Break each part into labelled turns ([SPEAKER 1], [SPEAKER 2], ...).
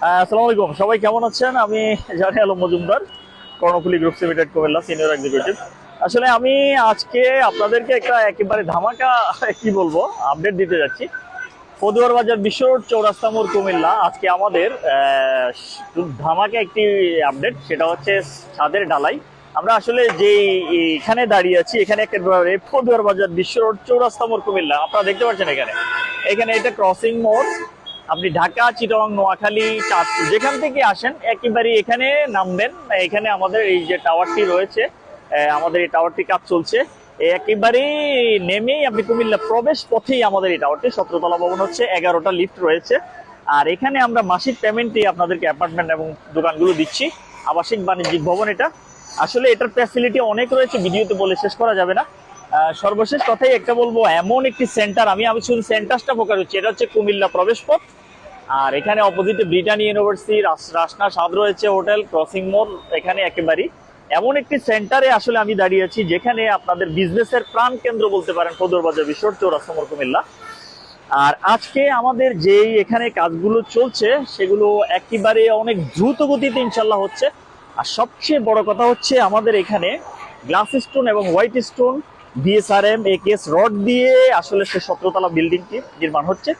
[SPEAKER 1] আসসালামু আলাইকুম, সবাই কেমন আছেন? আমি জানি Alam Majumdar, Karnaphuli group limited Comilla, senior executive. আসলে আমি আজকে আপনাদেরকে একটা একেবারে ধামাকা কি বলবো আপডেট দিতে যাচ্ছি। পদুয়ার বাজার বিশ্ব রোড চৌরাস্তা মোড় কুমিল্লা। আজকে আমাদের ধামাকা একটি আপডেট, সেটা হচ্ছে ছাদের ঢালাই। আমরা আসলে যে এখানে দাঁড়িয়ে আছি, এখানে একেবারে পদুয়ার বাজার বিশ্ব রোড চৌরাস্তা মোড় কুমিল্লা। আপনারা দেখতে পাচ্ছেন এখানে এখানে এটা ক্রসিং মোড়। আপনি ঢাকা, চিটাগাং, নোয়াখালী, চাঁদপুর যেখান থেকে আসেন একেবারে এখানে নামবেন। এখানে আমাদের এই যে টাওয়ারটি রয়েছে, আমাদের এই টাওয়ারটি কাজ চলছে। একেবারেই নেমেই আপনি কুমিল্লা প্রবেশ পথেই আমাদের এই টাওয়ারটি 17 তলা ভবন হচ্ছে, 11টা লিফট রয়েছে। আর এখানে আমরা মাসিক পেমেন্টে আপনাদেরকে অ্যাপার্টমেন্ট এবং দোকানগুলো দিচ্ছি। আবাসিক বাণিজ্যিক ভবন এটা। আসলে এটার ফ্যাসিলিটি অনেক রয়েছে, ভিডিওতে বলে শেষ করা যাবে না। সর্বশেষ কথাই একটা বলবো, এমন একটি সেন্টার, আমি শুধু সেন্টারটা ফোকাস হচ্ছে, এটা হচ্ছে কুমিল্লা প্রবেশ পথ। আর এখানে অপোজিটে ব্রিটানিয়া ইউনিভার্সিটি, রাসনা স্বাদ রয়েছে, হোটেল, ক্রসিং মোড়। এখানে একেবারেই এমন একটি সেন্টারে আসলে আমি দাঁড়িয়ে আছি, যেখানে আপনাদের বিজনেসের প্রাণ কেন্দ্র বলতে পারেন পদুয়ার বাজার বিশ্ব রোড চৌরাস্তা মোড় কুমিল্লা। আর আজকে আমাদের যেই এখানে কাজগুলো চলছে সেগুলো একেবারে অনেক দ্রুত গতিতে ইনশাল্লাহ হচ্ছে। আর সবচেয়ে বড় কথা হচ্ছে, আমাদের এখানে গ্লাস স্টোন এবং white stone, BSRM, AKS rod দিয়ে আসলে সে 17 তলা বিল্ডিংটি নির্মাণ হচ্ছে।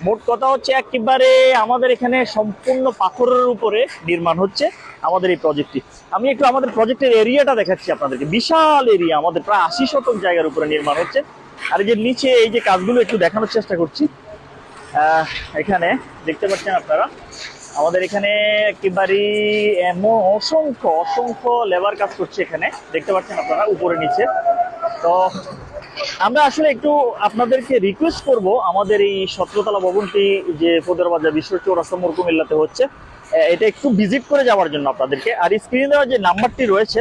[SPEAKER 1] মোট কথা হচ্ছে একেবারে আমাদের এখানে সম্পূর্ণ পাথরের উপরে নির্মাণ হচ্ছে আমাদের এই প্রজেক্টটি। আমি একটু আমাদের প্রজেক্টের এরিয়াটা দেখাচ্ছি আপনাদেরকে। বিশাল এরিয়া, আমাদের প্রায় 80 শতক জায়গার উপরে নির্মাণ হচ্ছে। আর এই যে নিচে এই যে কাজগুলো একটু দেখানোর চেষ্টা করছি। এখানে দেখতে পাচ্ছেন আপনারা, আমাদের এখানে একেবারে এমন অসংখ্য অসংখ্য লেবার কাজ করছে। এখানে দেখতে পাচ্ছেন আপনারা উপরে নিচে। তো আমরা আসলে একটু আপনাদেরকে রিকোয়েস্ট করব, আমাদের এই 17 তলা ভবনটি যে পদুয়ার বাজার বিশ্ব চৌরাস্তা মোড় কুমিল্লাতে হচ্ছে, এটা একটু ভিজিট করে যাওয়ার জন্য আপনাদেরকে। আর স্ক্রিনে দেওয়া যে নাম্বারটি রয়েছে,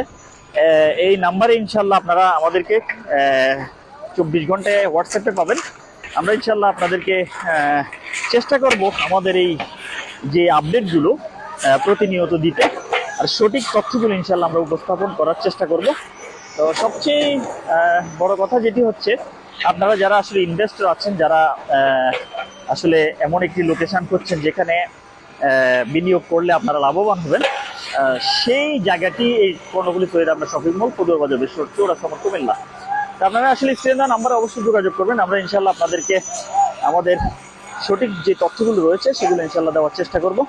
[SPEAKER 1] এই নাম্বারে ইনশাল্লাহ আপনারা আমাদেরকে 24 ঘন্টায় হোয়াটসঅ্যাপে পাবেন। আমরা ইনশাল্লাহ আপনাদেরকে চেষ্টা করব আমাদের এই যে আপডেটগুলো প্রতিনিয়ত দিতে, আর সঠিক তথ্যগুলো ইনশাল্লাহ আমরা উপস্থাপন করার চেষ্টা করব। তো সবচেয়ে বড় কথা যেটি হচ্ছে, আপনারা যারা আসলে ইনভেস্টর আছেন, যারা আসলে এমন একটি লোকেশন করছেন যেখানে বিনিয়োগ করলে আপনারা লাভবান হবেন, সেই জায়গাটি এই কর্ণফুলী সৈয়দ আমরা শপিং মল, পদুয়ার বাজার বিশ্ব রোড চৌরাস্তা মোড় কুমিল্লা। তো আপনারা আসলে স্ক্রিনে নাম্বারে অবশ্যই যোগাযোগ করবেন। আমরা ইনশাল্লাহ আপনাদেরকে আমাদের সঠিক যে তথ্যগুলো রয়েছে সেগুলো ইনশাল্লাহ দেওয়ার চেষ্টা করব।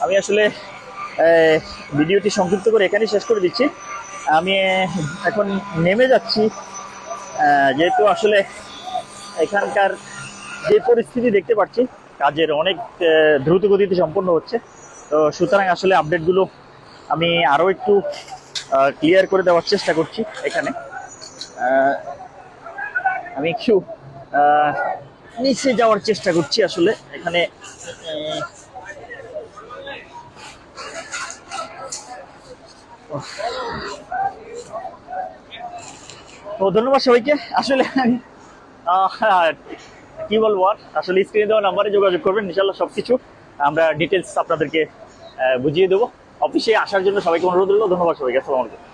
[SPEAKER 1] আমি আসলে ভিডিওটি সংক্ষিপ্ত করে এখানেই শেষ করে দিচ্ছি। আমি এখন নেমে যাচ্ছি, যেহেতু আসলে এখানকার যে পরিস্থিতি দেখতে পাচ্ছি, কাজের অনেক দ্রুত গতিতে সম্পন্ন হচ্ছে। তো সুতরাং আসলে আপডেটগুলো আমি আরও একটু ক্লিয়ার করে দেওয়ার চেষ্টা করছি। এখানে আমি একটু নিচে যাওয়ার চেষ্টা করছি আসলে এখানে। তো ধন্যবাদ সবাইকে। আসলে কি বলবো, আর আসলে স্ক্রিনে দেওয়া নাম্বারে যোগাযোগ করবেন, ইনশাল্লাহ সবকিছু আমরা ডিটেলস আপনাদেরকে বুঝিয়ে দেবো। অফিসে আসার জন্য সবাইকে অনুরোধ রইল। ধন্যবাদ সবাইকে। আসসালামু আলাইকুম।